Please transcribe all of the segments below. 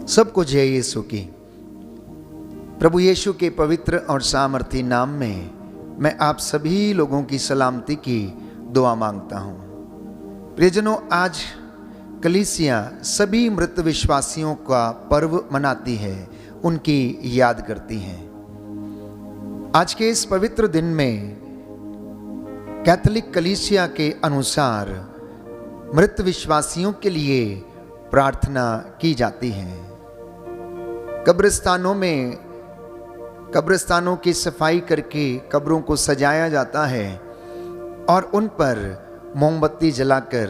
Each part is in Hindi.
सबको जय यीशु की। प्रभु यीशु के पवित्र और सामर्थी नाम में मैं आप सभी लोगों की सलामती की दुआ मांगता हूँ। प्रियजनों, आज कलीसिया सभी मृत विश्वासियों का पर्व मनाती है, उनकी याद करती है। आज के इस पवित्र दिन में कैथोलिक कलीसिया के अनुसार मृत विश्वासियों के लिए प्रार्थना की जाती है। कब्रिस्तानों की सफाई करके कब्रों को सजाया जाता है और उन पर मोमबत्ती जलाकर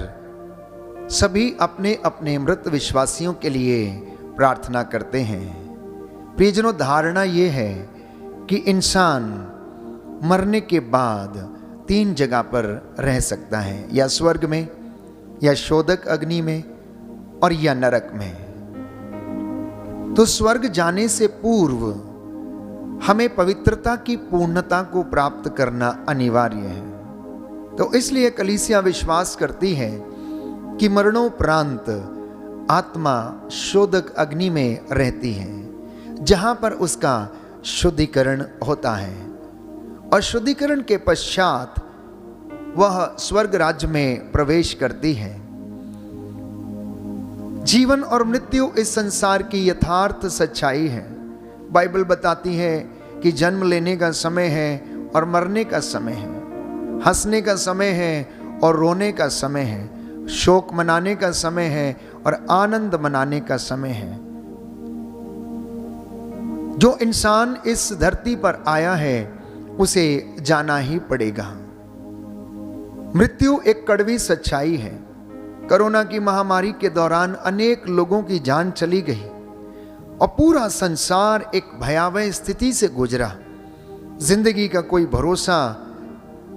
सभी अपने अपने मृत विश्वासियों के लिए प्रार्थना करते हैं। प्रियजनों, धारणा ये है कि इंसान मरने के बाद 3 जगह पर रह सकता है, या स्वर्ग में, या शोधक अग्नि में, और या नरक में। तो स्वर्ग जाने से पूर्व हमें पवित्रता की पूर्णता को प्राप्त करना अनिवार्य है। तो इसलिए कलीसिया विश्वास करती है कि मरणोपरांत आत्मा शोधक अग्नि में रहती है, जहां पर उसका शुद्धिकरण होता है, और शुद्धिकरण के पश्चात वह स्वर्ग राज्य में प्रवेश करती है। जीवन और मृत्यु इस संसार की यथार्थ सच्चाई है। बाइबल बताती है कि जन्म लेने का समय है और मरने का समय है, हंसने का समय है और रोने का समय है, शोक मनाने का समय है और आनंद मनाने का समय है। जो इंसान इस धरती पर आया है उसे जाना ही पड़ेगा। मृत्यु एक कड़वी सच्चाई है। कोरोना की महामारी के दौरान अनेक लोगों की जान चली गई और पूरा संसार एक भयावह स्थिति से गुजरा। जिंदगी का कोई भरोसा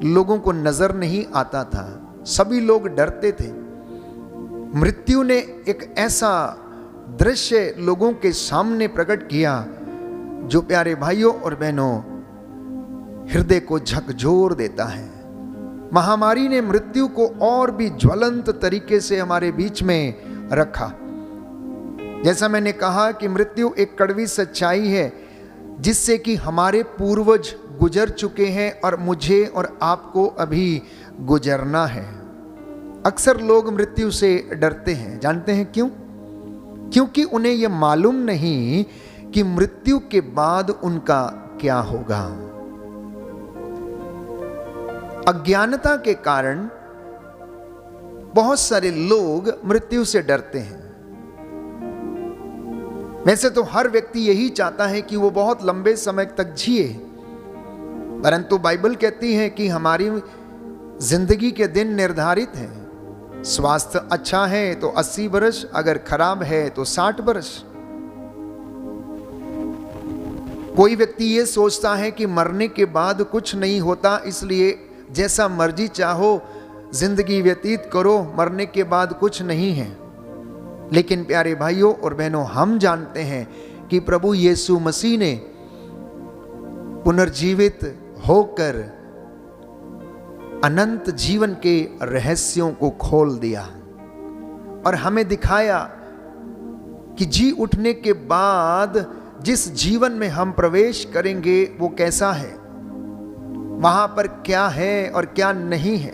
लोगों को नजर नहीं आता था, सभी लोग डरते थे। मृत्यु ने एक ऐसा दृश्य लोगों के सामने प्रकट किया जो प्यारे भाइयों और बहनों हृदय को झकझोर देता है। महामारी ने मृत्यु को और भी ज्वलंत तरीके से हमारे बीच में रखा। जैसा मैंने कहा कि मृत्यु एक कड़वी सच्चाई है जिससे कि हमारे पूर्वज गुजर चुके हैं और मुझे और आपको अभी गुजरना है। अक्सर लोग मृत्यु से डरते हैं। जानते हैं क्यों? क्योंकि उन्हें यह मालूम नहीं कि मृत्यु के बाद उनका क्या होगा। अज्ञानता के कारण बहुत सारे लोग मृत्यु से डरते हैं। वैसे तो हर व्यक्ति यही चाहता है कि वो बहुत लंबे समय तक जिए, परंतु बाइबल कहती है कि हमारी जिंदगी के दिन निर्धारित हैं। स्वास्थ्य अच्छा है तो 80 वर्ष, अगर खराब है तो 60 वर्ष। कोई व्यक्ति ये सोचता है कि मरने के बाद कुछ नहीं होता, इसलिए जैसा मर्जी चाहो जिंदगी व्यतीत करो, मरने के बाद कुछ नहीं है। लेकिन प्यारे भाइयों और बहनों, हम जानते हैं कि प्रभु यीशु मसीह ने पुनर्जीवित होकर अनंत जीवन के रहस्यों को खोल दिया और हमें दिखाया कि जी उठने के बाद जिस जीवन में हम प्रवेश करेंगे वो कैसा है, वहां पर क्या है और क्या नहीं है।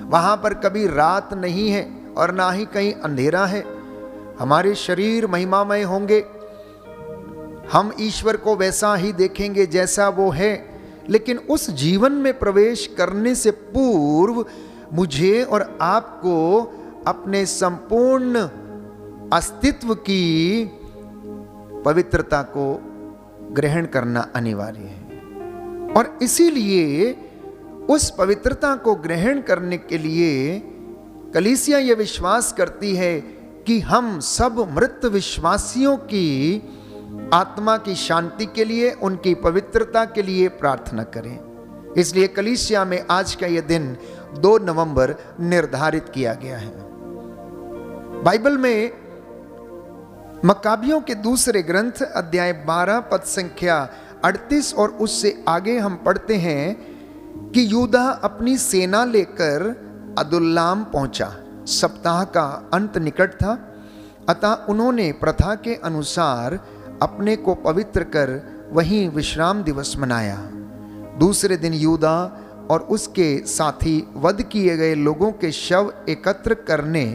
वहां पर कभी रात नहीं है और ना ही कहीं अंधेरा है। हमारे शरीर महिमामय होंगे, हम ईश्वर को वैसा ही देखेंगे जैसा वो है। लेकिन उस जीवन में प्रवेश करने से पूर्व मुझे और आपको अपने संपूर्ण अस्तित्व की पवित्रता को ग्रहण करना अनिवार्य है। और इसीलिए उस पवित्रता को ग्रहण करने के लिए कलीसिया यह विश्वास करती है कि हम सब मृत विश्वासियों की आत्मा की शांति के लिए, उनकी पवित्रता के लिए प्रार्थना करें। इसलिए कलीसिया में आज का यह दिन 2 नवंबर निर्धारित किया गया है। बाइबल में मकाबियों के दूसरे ग्रंथ अध्याय 12 पद संख्या 38 और उससे आगे हम पढ़ते हैं कि यूदा अपनी सेना लेकर अदुल्लाम पहुंचा। सप्ताह का अंत निकट था अतः उन्होंने प्रथा के अनुसार अपने को पवित्र कर वहीं विश्राम दिवस मनाया। दूसरे दिन यूदा और उसके साथी वध किए गए लोगों के शव एकत्र करने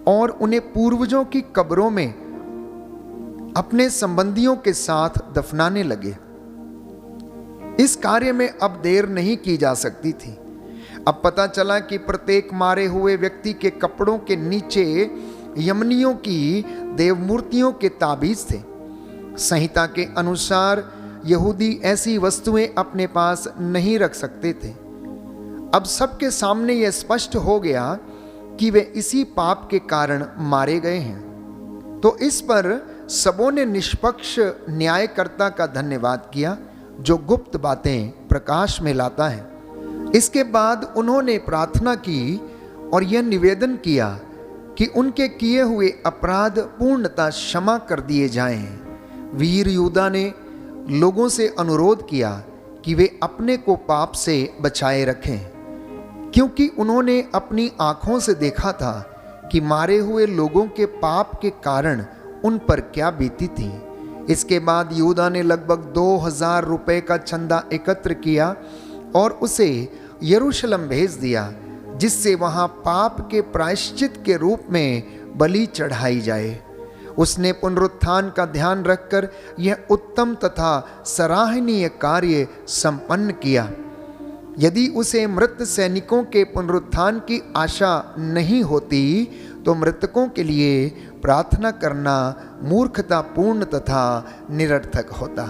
और उन्हें पूर्वजों की कब्रों में अपने संबंधियों के साथ दफनाने लगे। इस कार्य में अब देर नहीं की जा सकती थी। अब पता चला कि प्रत्येक मारे हुए व्यक्ति के कपड़ों के नीचे यमनियों की देवमूर्तियों के ताबीज थे। संहिता के अनुसार यहूदी ऐसी वस्तुएं अपने पास नहीं रख सकते थे। अब सबके सामने यह स्पष्ट हो गया कि वे इसी पाप के कारण मारे गए हैं। तो इस पर सबों ने निष्पक्ष न्यायकर्ता का धन्यवाद किया, जो गुप्त बातें प्रकाश में लाता है। इसके बाद उन्होंने प्रार्थना की और यह निवेदन किया कि उनके किए हुए अपराध पूर्णतः क्षमा कर दिए जाएं। वीर यूदा ने लोगों से अनुरोध किया कि वे अपने को पाप से बचाए रखें, क्योंकि उन्होंने अपनी आंखों से देखा था कि मारे हुए लोगों के पाप के कारण उन पर क्या बीती थी। इसके बाद यूदा ने लगभग 2000 रुपए का चंदा एकत्र किया और उसे यरूशलेम भेज दिया, जिससे वहां पाप के प्रायश्चित के रूप में बलि चढ़ाई जाए। उसने पुनरुत्थान का ध्यान रखकर यह उत्तम तथा सराहनीय कार्य संपन्न किया। यदि उसे मृत सैनिकों के पुनरुत्थान की आशा नहीं होती तो मृतकों के लिए प्रार्थना करना मूर्खतापूर्ण तथा निरर्थक होता।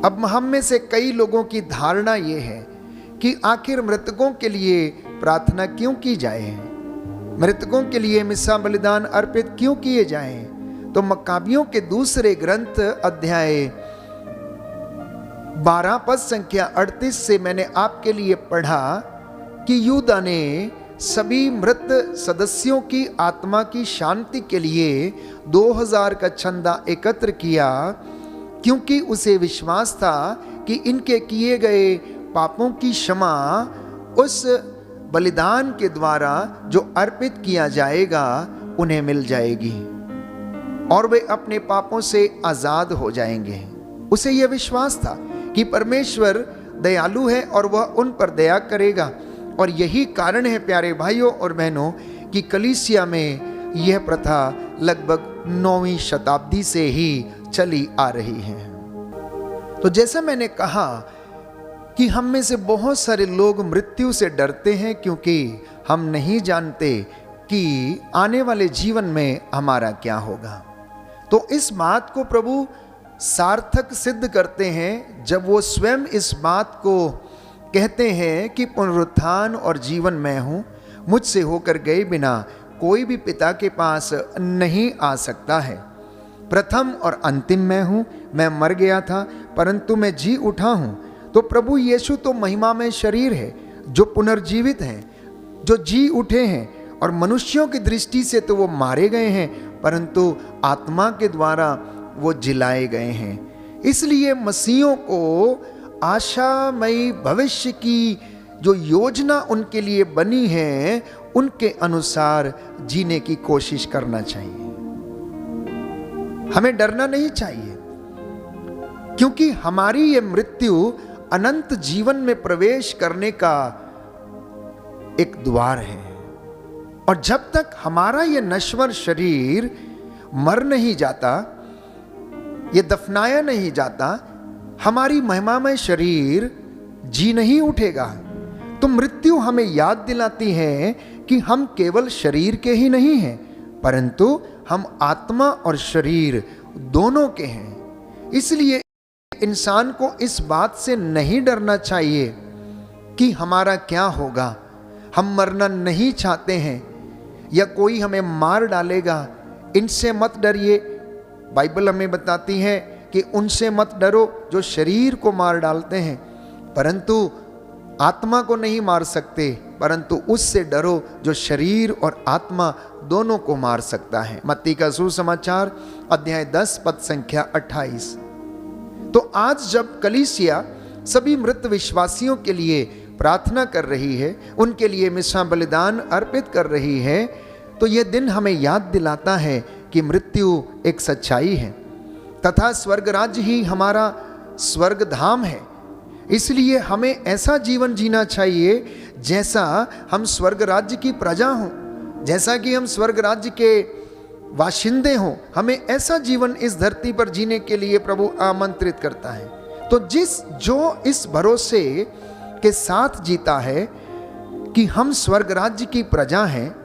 अब हम में से कई लोगों की धारणा यह है कि आखिर मृतकों के लिए प्रार्थना क्यों की जाए, मृतकों के लिए मिस्सा बलिदान अर्पित क्यों किए जाएं। तो मक्काबियों के दूसरे ग्रंथ अध्याय 12 पद संख्या 38 से मैंने आपके लिए पढ़ा कि यूदा ने सभी मृत सदस्यों की आत्मा की शांति के लिए 2000 का चंदा एकत्र किया, क्योंकि उसे विश्वास था कि इनके किए गए पापों की क्षमा उस बलिदान के द्वारा जो अर्पित किया जाएगा उन्हें मिल जाएगी और वे अपने पापों से आजाद हो जाएंगे। उसे यह विश्वास था कि परमेश्वर दयालु है और वह उन पर दया करेगा। और यही कारण है प्यारे भाइयों और बहनों कि कलीसिया में यह प्रथा लगभग 9वीं शताब्दी से ही चली आ रही है। तो जैसा मैंने कहा कि हम में से बहुत सारे लोग मृत्यु से डरते हैं, क्योंकि हम नहीं जानते कि आने वाले जीवन में हमारा क्या होगा। तो इस बात को प्रभु सार्थक सिद्ध करते हैं जब वो स्वयं इस बात को कहते हैं कि पुनरुत्थान और जीवन मैं हूं, मुझसे होकर गए बिना कोई भी पिता के पास नहीं आ सकता है। प्रथम और अंतिम मैं हूं, मैं मर गया था परंतु मैं जी उठा हूं। तो प्रभु यीशु तो महिमा में शरीर है जो पुनर्जीवित हैं, जो जी उठे हैं, और मनुष्यों की दृष्टि से तो वो मारे गए हैं परंतु आत्मा के द्वारा वो जिलाए गए हैं। इसलिए मसीहों को आशामयी भविष्य की जो योजना उनके लिए बनी है उनके अनुसार जीने की कोशिश करना चाहिए। हमें डरना नहीं चाहिए, क्योंकि हमारी ये मृत्यु अनंत जीवन में प्रवेश करने का एक द्वार है। और जब तक हमारा ये नश्वर शरीर मर नहीं जाता, ये दफनाया नहीं जाता, हमारी महिमामय शरीर जी नहीं उठेगा। तो मृत्यु हमें याद दिलाती है कि हम केवल शरीर के ही नहीं हैं, परंतु हम आत्मा और शरीर दोनों के हैं। इसलिए इंसान को इस बात से नहीं डरना चाहिए कि हमारा क्या होगा। हम मरना नहीं चाहते हैं या कोई हमें मार डालेगा, इनसे मत डरिए। बाइबल हमें बताती है कि उनसे मत डरो जो शरीर को मार डालते हैं, परंतु आत्मा को नहीं मार सकते, परंतु उससे डरो जो शरीर और आत्मा दोनों को मार सकता है। मत्ती का सुसमाचार अध्याय 10 पद संख्या 28। तो आज जब कलीसिया सभी मृत विश्वासियों के लिए प्रार्थना कर रही है, उनके लिए मिस्सा बलिदान अर्पित कर रही है, तो यह दिन हमें याद दिलाता है कि मृत्यु एक सच्चाई है तथा स्वर्ग राज्य ही हमारा स्वर्ग धाम है। इसलिए हमें ऐसा जीवन जीना चाहिए जैसा हम स्वर्ग राज्य की प्रजा हों, जैसा कि हम स्वर्ग राज्य के वाशिंदे हों। हमें ऐसा जीवन इस धरती पर जीने के लिए प्रभु आमंत्रित करता है। तो जो इस भरोसे के साथ जीता है कि हम स्वर्ग राज्य की प्रजा हैं,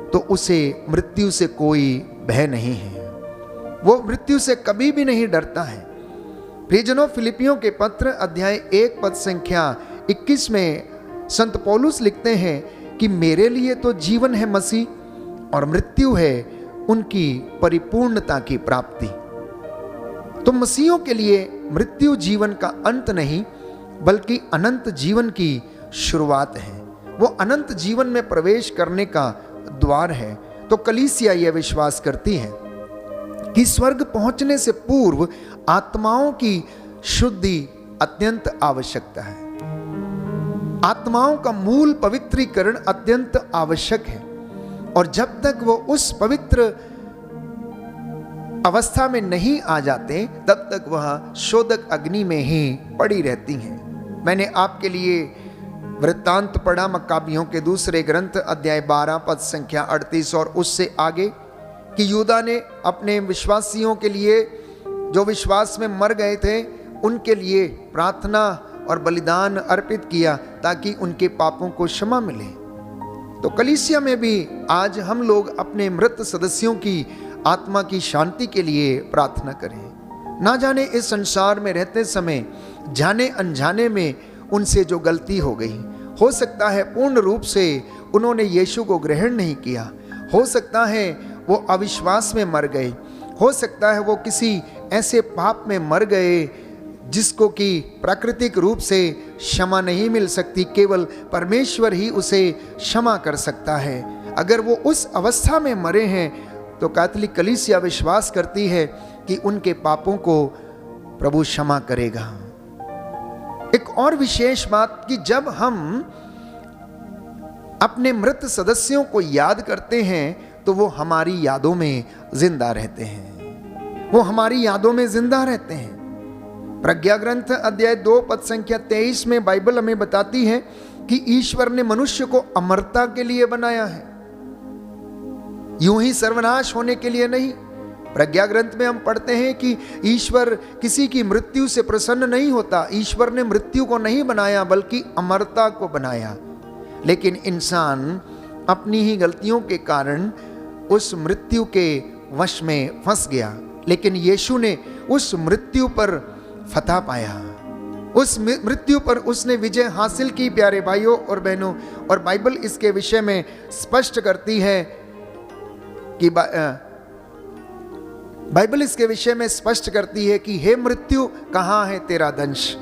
तो उसे मृत्यु से कोई भय नहीं है, वो मृत्यु से कभी भी नहीं डरता है। प्रियजनों, फिलिपियों के पत्र अध्याय 1 पद संख्या 21 में संत पौलुस लिखते हैं कि मेरे लिए तो जीवन है मसीह और मृत्यु है उनकी परिपूर्णता की प्राप्ति। तो मसीहों के लिए मृत्यु जीवन का अंत नहीं बल्कि अनंत जीवन की शुरुआत है। वो अनंत जीवन में प्रवेश करने का द्वार है। तो कलीसिया यह विश्वास करती है कि स्वर्ग पहुंचने से पूर्व आत्माओं की शुद्धि अत्यंत आवश्यकता है। आत्माओं का मूल पवित्रीकरण अत्यंत आवश्यक है और जब तक वो उस पवित्र अवस्था में नहीं आ जाते तब तक वह शोधक अग्नि में ही पड़ी रहती हैं। मैंने आपके लिए वृत्तांत पढ़ा मक्काबियों के दूसरे ग्रंथ अध्याय 12 पद संख्या 38 और उससे आगे कि यूदा ने अपने विश्वासियों के लिए जो विश्वास में मर गए थे उनके लिए प्रार्थना और बलिदान अर्पित किया ताकि उनके पापों को क्षमा मिले। तो कलीसिया में भी आज हम लोग अपने मृत सदस्यों की आत्मा की शांति के लिए प्रार्थना करें। ना जाने इस संसार में रहते समय जाने अनजाने में उनसे जो गलती हो गई, हो सकता है पूर्ण रूप से उन्होंने यीशु को ग्रहण नहीं किया, हो सकता है वो अविश्वास में मर गए, हो सकता है वो किसी ऐसे पाप में मर गए जिसको कि प्राकृतिक रूप से क्षमा नहीं मिल सकती, केवल परमेश्वर ही उसे क्षमा कर सकता है। अगर वो उस अवस्था में मरे हैं तो कैथोलिक कलीसिया विश्वास करती है कि उनके पापों को प्रभु क्षमा करेगा। एक और विशेष बात कि जब हम अपने मृत सदस्यों को याद करते हैं तो वो हमारी यादों में जिंदा रहते हैं, वो हमारी यादों में जिंदा रहते हैं। प्रज्ञा ग्रंथ अध्याय 2 पद संख्या 23 में बाइबल हमें बताती है कि ईश्वर ने मनुष्य को अमरता के लिए बनाया है, यूं ही सर्वनाश होने के लिए नहीं। प्रज्ञा ग्रंथ में हम पढ़ते हैं कि ईश्वर किसी की मृत्यु से प्रसन्न नहीं होता। ईश्वर ने मृत्यु को नहीं बनाया बल्कि अमरता को बनाया। लेकिन इंसान अपनी ही गलतियों के कारण उस मृत्यु के वश में फंस गया, लेकिन यीशु ने उस मृत्यु पर फतह पाया, उस मृत्यु पर उसने विजय हासिल की। प्यारे भाइयों और बहनों, और बाइबल इसके विषय में स्पष्ट करती है कि बाइबल इसके विषय में स्पष्ट करती है कि हे मृत्यु कहाँ है तेरा दंश।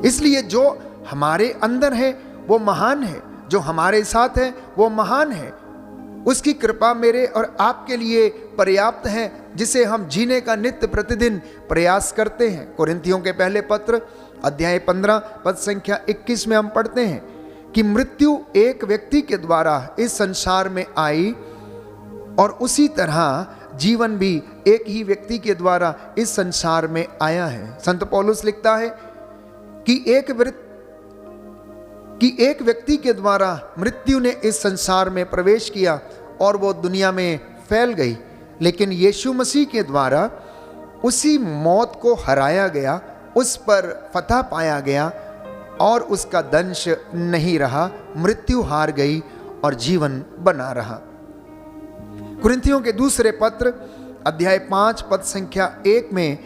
इसलिए जो हमारे अंदर है वो महान है, जो हमारे साथ है वो महान है। उसकी कृपा मेरे और आपके लिए पर्याप्त है जिसे हम जीने का नित्य प्रतिदिन प्रयास करते हैं। कोरिन्थियों के पहले पत्र अध्याय 15 पद संख्या 21 में हम पढ़ते हैं कि मृत्यु एक व्यक्ति के द्वारा इस संसार में आई और उसी तरह जीवन भी एक ही व्यक्ति के द्वारा इस संसार में आया है। संत पौलुस लिखता है कि एक व्यक्ति के द्वारा मृत्यु ने इस संसार में प्रवेश किया और वो दुनिया में फैल गई, लेकिन यीशु मसीह के द्वारा उसी मौत को हराया गया, उस पर फतह पाया गया और उसका दंश नहीं रहा। मृत्यु हार गई और जीवन बना रहा। कुरिन्थियों के दूसरे पत्र अध्याय 5 पद संख्या 1 में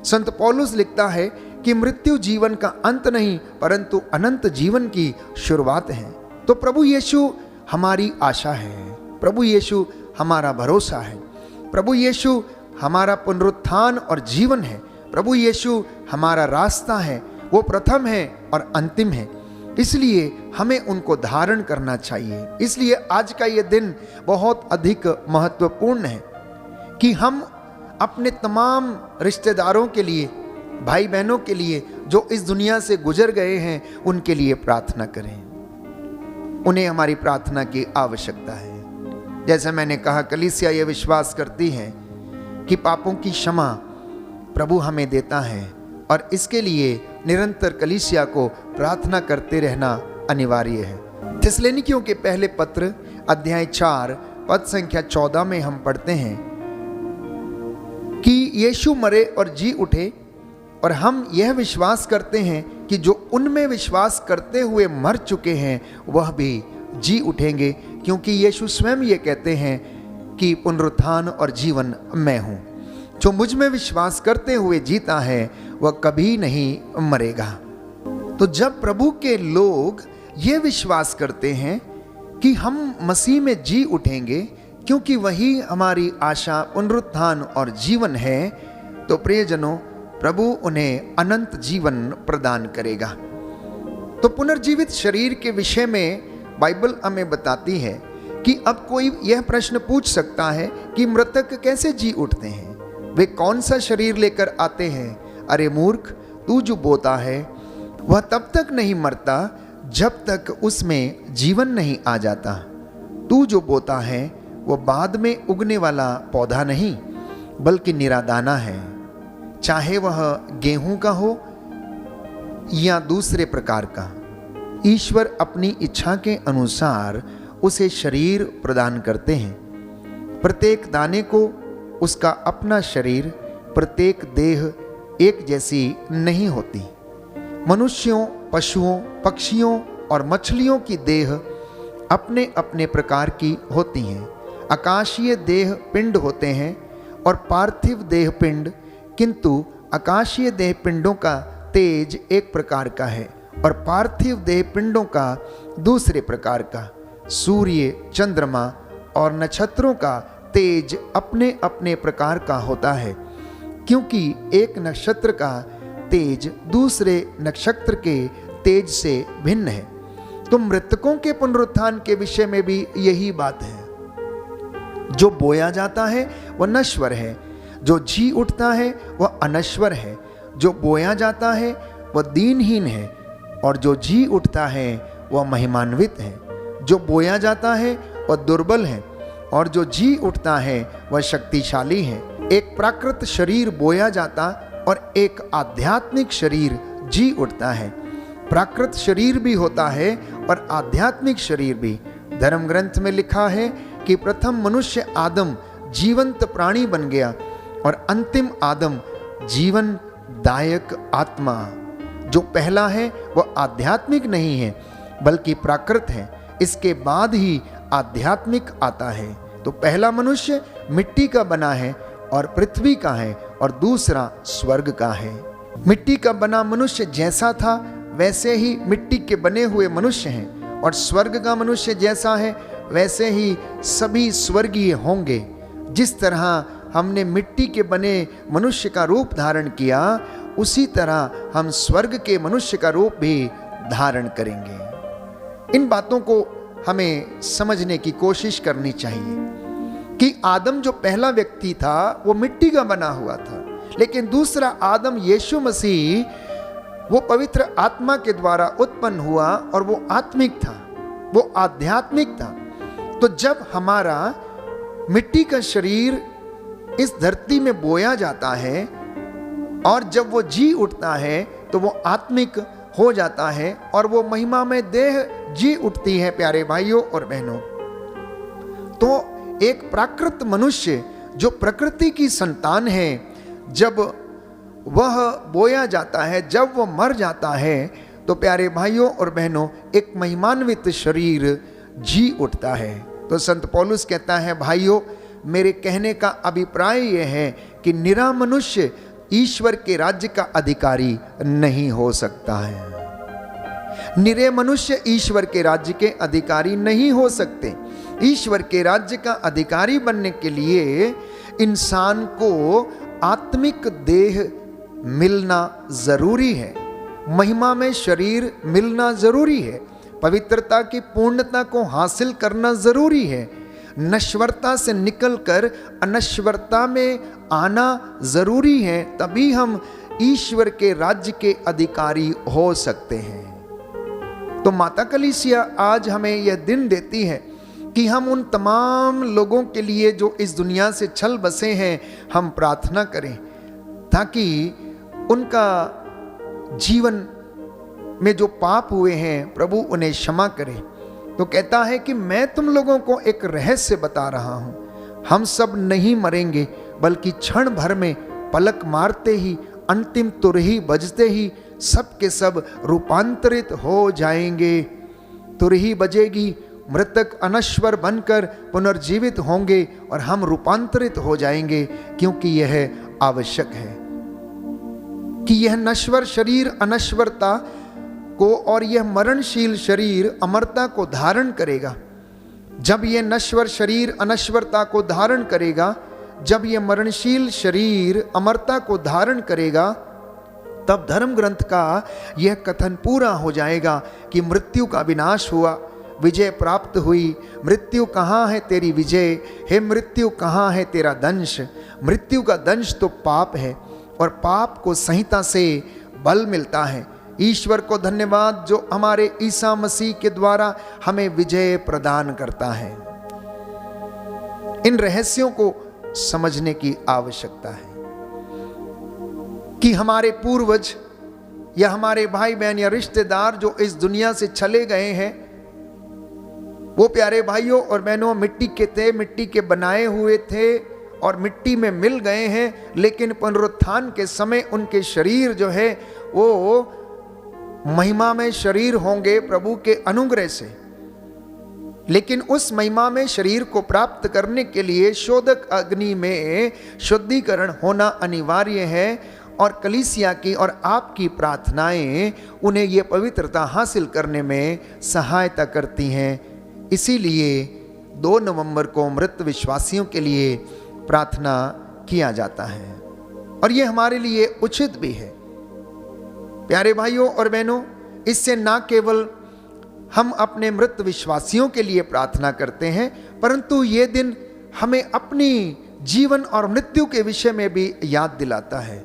संत पौलुस लिखता है कि मृत्यु जीवन का अंत नहीं परंतु अनंत जीवन की शुरुआत है। तो प्रभु यीशु हमारी आशा है, प्रभु यीशु हमारा भरोसा है, प्रभु यीशु हमारा पुनरुत्थान और जीवन है, प्रभु यीशु हमारा रास्ता है, वो प्रथम है और अंतिम है। इसलिए हमें उनको धारण करना चाहिए। इसलिए आज का ये दिन बहुत अधिक महत्वपूर्ण है कि हम अपने तमाम रिश्तेदारों के लिए, भाई बहनों के लिए जो इस दुनिया से गुजर गए हैं उनके लिए प्रार्थना करें। उन्हें हमारी प्रार्थना की आवश्यकता है। जैसे मैंने कहा, कलीसिया ये विश्वास करती है कि पापों की क्षमा प्रभु हमें देता है और इसके लिए निरंतर कलीसिया को प्रार्थना करते रहना अनिवार्य है। थिस्सलुनीकियों के पहले पत्र अध्याय 4 पद संख्या 14 में हम पढ़ते हैं कि यीशु मरे और जी उठे, और हम यह विश्वास करते हैं कि जो उनमें विश्वास करते हुए मर चुके हैं वह भी जी उठेंगे, क्योंकि यीशु स्वयं ये कहते हैं कि पुनरुत्थान और जीवन मैं हूँ। जो मुझ में विश्वास करते हुए जीता है वह कभी नहीं मरेगा। तो जब प्रभु के लोग ये विश्वास करते हैं कि हम मसीह में जी उठेंगे, क्योंकि वही हमारी आशा पुनरुत्थान और जीवन है, तो प्रियजनों, प्रभु उन्हें अनंत जीवन प्रदान करेगा। तो पुनर्जीवित शरीर के विषय में बाइबल हमें बताती है कि अब कोई यह प्रश्न पूछ सकता है कि मृतक कैसे जी उठते हैं, वे कौन सा शरीर लेकर आते हैं? अरे मूर्ख, तू जो बोता है वह तब तक नहीं मरता जब तक उसमें जीवन नहीं आ जाता। तू जो बोता है वह बाद में उगने वाला पौधा नहीं, बल्कि निरादाना है, चाहे वह गेहूं का हो या दूसरे प्रकार का। ईश्वर अपनी इच्छा के अनुसार उसे शरीर प्रदान करते हैं। प्रत्येक दाने को उसका अपना शरीर, प्रत्येक देह एक जैसी नहीं होती। मनुष्यों, पशुओं, पक्षियों और मछलियों की देह अपने अपने प्रकार की होती हैं। आकाशीय देह पिंड होते हैं और पार्थिव देह पिंड, किंतु आकाशीय देह पिंडों का तेज एक प्रकार का है और पार्थिव देह पिंडों का दूसरे प्रकार का। सूर्य, चंद्रमा और नक्षत्रों का तेज अपने अपने प्रकार का होता है, क्योंकि एक नक्षत्र का तेज दूसरे नक्षत्र के तेज से भिन्न है। तो मृतकों के पुनरुत्थान के विषय में भी यही बात है। जो बोया जाता है वह नश्वर है, जो जी उठता है वह अनश्वर है। जो बोया जाता है वह दीनहीन है और जो जी उठता है वह महिमान्वित है। जो बोया जाता है वह दुर्बल है और जो जी उठता है वह शक्तिशाली है। एक प्राकृत शरीर बोया जाता और एक आध्यात्मिक शरीर जी उठता है। प्राकृत शरीर भी होता है और आध्यात्मिक शरीर भी। धर्म ग्रंथ में लिखा है कि प्रथम मनुष्य आदम जीवंत प्राणी बन गया और अंतिम आदम जीवन दायक आत्मा। जो पहला है वह आध्यात्मिक नहीं है बल्कि प्राकृत है, इसके बाद ही आध्यात्मिक आता है। तो पहला मनुष्य मिट्टी का बना है और पृथ्वी का है और दूसरा स्वर्ग का है। मिट्टी का बना मनुष्य जैसा था वैसे ही मिट्टी के बने हुए मनुष्य हैं, और स्वर्ग का मनुष्य जैसा है वैसे ही सभी स्वर्गीय होंगे। जिस तरह हमने मिट्टी के बने मनुष्य का रूप धारण किया, उसी तरह हम स्वर्ग के मनुष्य का रूप भी धारण करेंगे। इन बातों को हमें समझने की कोशिश करनी चाहिए कि आदम जो पहला व्यक्ति था वो मिट्टी का बना हुआ था, लेकिन दूसरा आदम यीशु मसीह वो पवित्र आत्मा के द्वारा उत्पन्न हुआ और वो आत्मिक था, वो आध्यात्मिक था। तो जब हमारा मिट्टी का शरीर इस धरती में बोया जाता है और जब वो जी उठता है तो वो आत्मिक हो जाता है और वो महिमा में देह जी उठती है। प्यारे भाइयों और बहनों, तो एक प्राकृत मनुष्य जो प्रकृति की संतान है, जब वह बोया जाता है, जब वह मर जाता है, तो प्यारे भाइयों और बहनों एक महिमान्वित शरीर जी उठता है। तो संत पौलुस कहता है, भाइयों मेरे कहने का अभिप्राय यह है कि निरा मनुष्य ईश्वर के राज्य का अधिकारी नहीं हो सकता है। निरे मनुष्य ईश्वर के राज्य के अधिकारी नहीं हो सकते। ईश्वर के राज्य का अधिकारी बनने के लिए इंसान को आत्मिक देह मिलना जरूरी है, महिमा में शरीर मिलना जरूरी है, पवित्रता की पूर्णता को हासिल करना जरूरी है, नश्वरता से निकलकर अनश्वरता में आना जरूरी है, तभी हम ईश्वर के राज्य के अधिकारी हो सकते हैं। तो माता कलीसिया आज हमें यह दिन देती है कि हम उन तमाम लोगों के लिए जो इस दुनिया से छल बसे हैं हम प्रार्थना करें, ताकि उनका जीवन में जो पाप हुए हैं प्रभु उन्हें क्षमा करे। तो कहता है कि मैं तुम लोगों को एक रहस्य बता रहा हूं, हम सब नहीं मरेंगे, बल्कि क्षण भर में पलक मारते ही अंतिम तुरही बजते ही सब के सब रूपांतरित हो जाएंगे। तुरही बजेगी, मृतक अनश्वर बनकर पुनर्जीवित होंगे और हम रूपांतरित हो जाएंगे, क्योंकि यह आवश्यक है कि यह नश्वर शरीर अनश्वरता को और यह मरणशील शरीर अमरता को धारण करेगा। जब यह नश्वर शरीर अनश्वरता को धारण करेगा, जब यह मरणशील शरीर अमरता को धारण करेगा, तब धर्म ग्रंथ का यह कथन पूरा हो जाएगा कि मृत्यु का विनाश हुआ, विजय प्राप्त हुई। मृत्यु कहाँ है तेरी विजय, हे मृत्यु कहाँ है तेरा दंश। मृत्यु का दंश तो पाप है और पाप को संहिता से बल मिलता है। ईश्वर को धन्यवाद जो हमारे ईसा मसीह के द्वारा हमें विजय प्रदान करता है। इन रहस्यों को समझने की आवश्यकता है कि हमारे पूर्वज या हमारे भाई बहन या रिश्तेदार जो इस दुनिया से चले गए हैं, वो प्यारे भाइयों और बहनों मिट्टी के थे, मिट्टी के बनाए हुए थे और मिट्टी में मिल गए हैं, लेकिन पुनरुत्थान के समय उनके शरीर जो है वो महिमा में शरीर होंगे प्रभु के अनुग्रह से। लेकिन उस महिमा में शरीर को प्राप्त करने के लिए शोधक अग्नि में शुद्धिकरण होना अनिवार्य है, और कलीसिया की और आपकी प्रार्थनाएं उन्हें ये पवित्रता हासिल करने में सहायता करती हैं। इसीलिए 2 नवंबर को मृत विश्वासियों के लिए प्रार्थना किया जाता है और ये हमारे लिए उचित भी है। प्यारे भाइयों और बहनों, इससे ना केवल हम अपने मृत विश्वासियों के लिए प्रार्थना करते हैं, परंतु ये दिन हमें अपनी जीवन और मृत्यु के विषय में भी याद दिलाता है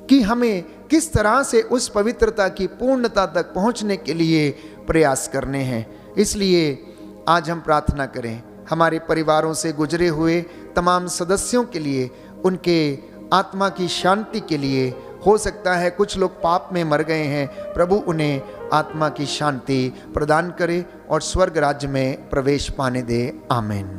कि हमें किस तरह से उस पवित्रता की पूर्णता तक पहुंचने के लिए प्रयास करने हैं। इसलिए आज हम प्रार्थना करें हमारे परिवारों से गुजरे हुए तमाम सदस्यों के लिए, उनके आत्मा की शांति के लिए। हो सकता है कुछ लोग पाप में मर गए हैं, प्रभु उन्हें आत्मा की शांति प्रदान करे और स्वर्ग राज्य में प्रवेश पाने दे। आमीन।